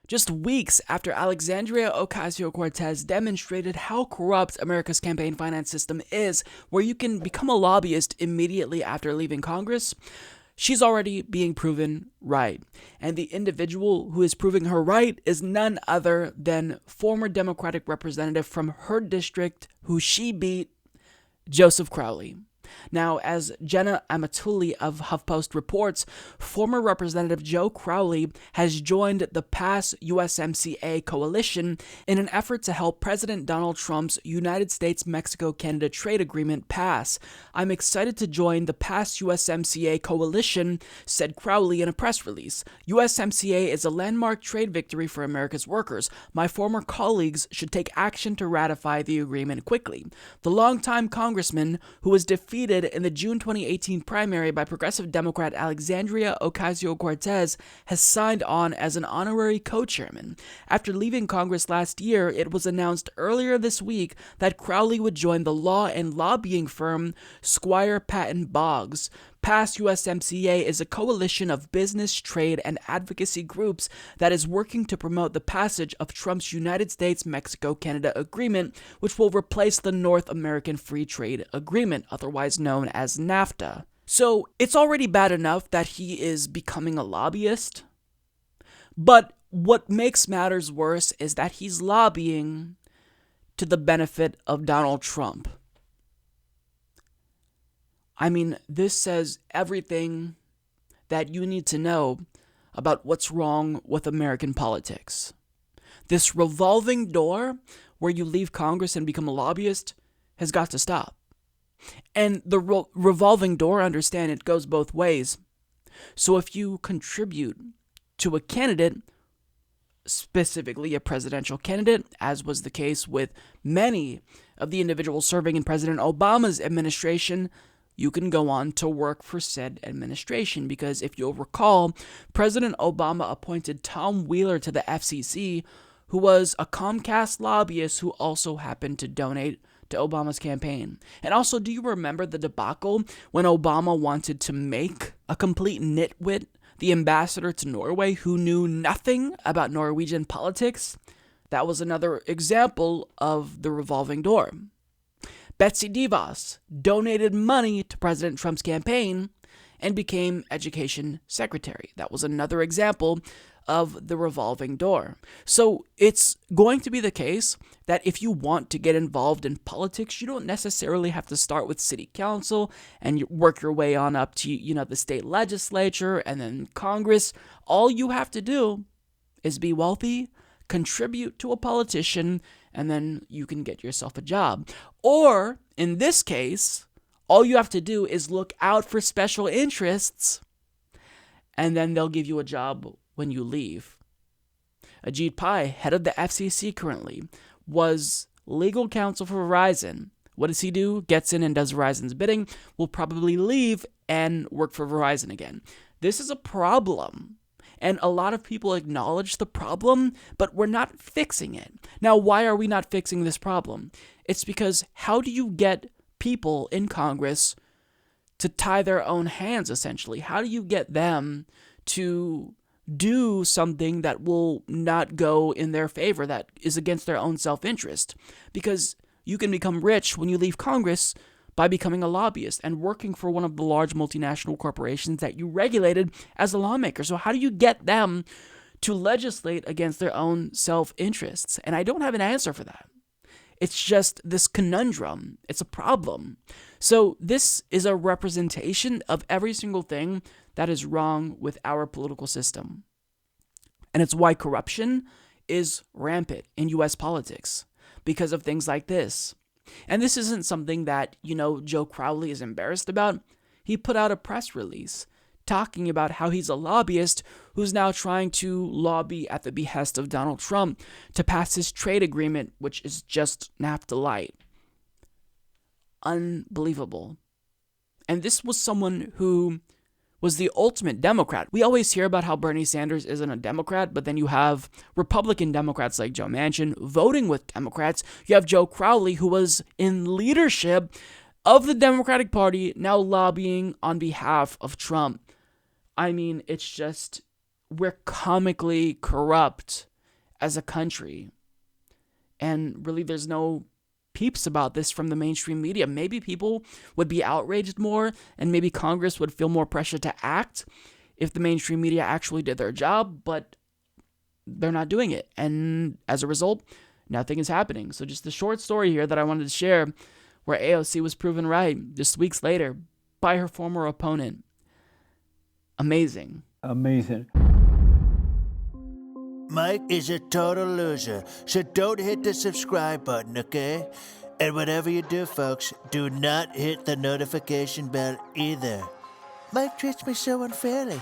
Just weeks after Alexandria Ocasio-Cortez demonstrated how corrupt America's campaign finance system is, where you can become a lobbyist immediately after leaving Congress, she's already being proven right. And the individual who is proving her right is none other than former Democratic representative from her district who she beat, Joseph Crowley. Now, as Jenna Amatuli of HuffPost reports, former Representative Joe Crowley has joined the PASS USMCA coalition in an effort to help President Donald Trump's United States-Mexico-Canada trade agreement pass. "I'm excited to join the PASS USMCA coalition," said Crowley in a press release. "USMCA is a landmark trade victory for America's workers. My former colleagues should take action to ratify the agreement quickly." The longtime congressman, who was defeated in the June 2018 primary by progressive Democrat Alexandria Ocasio-Cortez, has signed on as an honorary co-chairman. After leaving Congress last year, it was announced earlier this week that Crowley would join the law and lobbying firm Squire Patton Boggs. PASS USMCA is a coalition of business, trade, and advocacy groups that is working to promote the passage of Trump's United States-Mexico-Canada agreement, which will replace the North American Free Trade Agreement, otherwise known as NAFTA. So it's already bad enough that he is becoming a lobbyist, but what makes matters worse is that he's lobbying to the benefit of Donald Trump. I mean, this says everything that you need to know about what's wrong with American politics. This revolving door where you leave Congress and become a lobbyist has got to stop. And the revolving door, understand, it goes both ways. So if you contribute to a candidate, specifically a presidential candidate, as was the case with many of the individuals serving in President Obama's administration, you can go on to work for said administration, because if you'll recall, President Obama appointed Tom Wheeler to the FCC, who was a Comcast lobbyist who also happened to donate to Obama's campaign. And also, do you remember the debacle when Obama wanted to make a complete nitwit the ambassador to Norway who knew nothing about Norwegian politics? That was another example of the revolving door. Betsy DeVos donated money to President Trump's campaign and became education secretary. That was another example of the revolving door. So it's going to be the case that if you want to get involved in politics, you don't necessarily have to start with city council and work your way on up to, the state legislature and then Congress. All you have to do is be wealthy, contribute to a politician, and then you can get yourself a job. Or, in this case, all you have to do is look out for special interests, and then they'll give you a job when you leave. Ajit Pai, head of the FCC currently, was legal counsel for Verizon. What does he do? Gets in and does Verizon's bidding, will probably leave and work for Verizon again. This is a problem. And a lot of people acknowledge the problem, but we're not fixing it. Now, why are we not fixing this problem? It's because how do you get people in Congress to tie their own hands, essentially? How do you get them to do something that will not go in their favor, that is against their own self-interest? Because you can become rich when you leave Congress by becoming a lobbyist and working for one of the large multinational corporations that you regulated as a lawmaker. So how do you get them to legislate against their own self-interests? And I don't have an answer for that. It's just this conundrum. It's a problem. So this is a representation of every single thing that is wrong with our political system. And it's why corruption is rampant in U.S. politics, because of things like this. And this isn't something that, Joe Crowley is embarrassed about. He put out a press release talking about how he's a lobbyist who's now trying to lobby at the behest of Donald Trump to pass his trade agreement, which is just NAFTA light. Unbelievable. And this was someone who was the ultimate Democrat. We always hear about how Bernie Sanders isn't a Democrat, but then you have Republican Democrats like Joe Manchin voting with Democrats. You have Joe Crowley, who was in leadership of the Democratic Party, now lobbying on behalf of Trump. I mean, it's just, we're comically corrupt as a country. And really, there's no peeps about this from the mainstream media. Maybe people would be outraged more, and maybe Congress would feel more pressure to act if the mainstream media actually did their job, but they're not doing it. And as a result, nothing is happening. So just the short story here that I wanted to share, where AOC was proven right just weeks later by her former opponent. Amazing. Amazing. Mike is a total loser, so don't hit the subscribe button, okay? And whatever you do, folks, do not hit the notification bell either. Mike treats me so unfairly.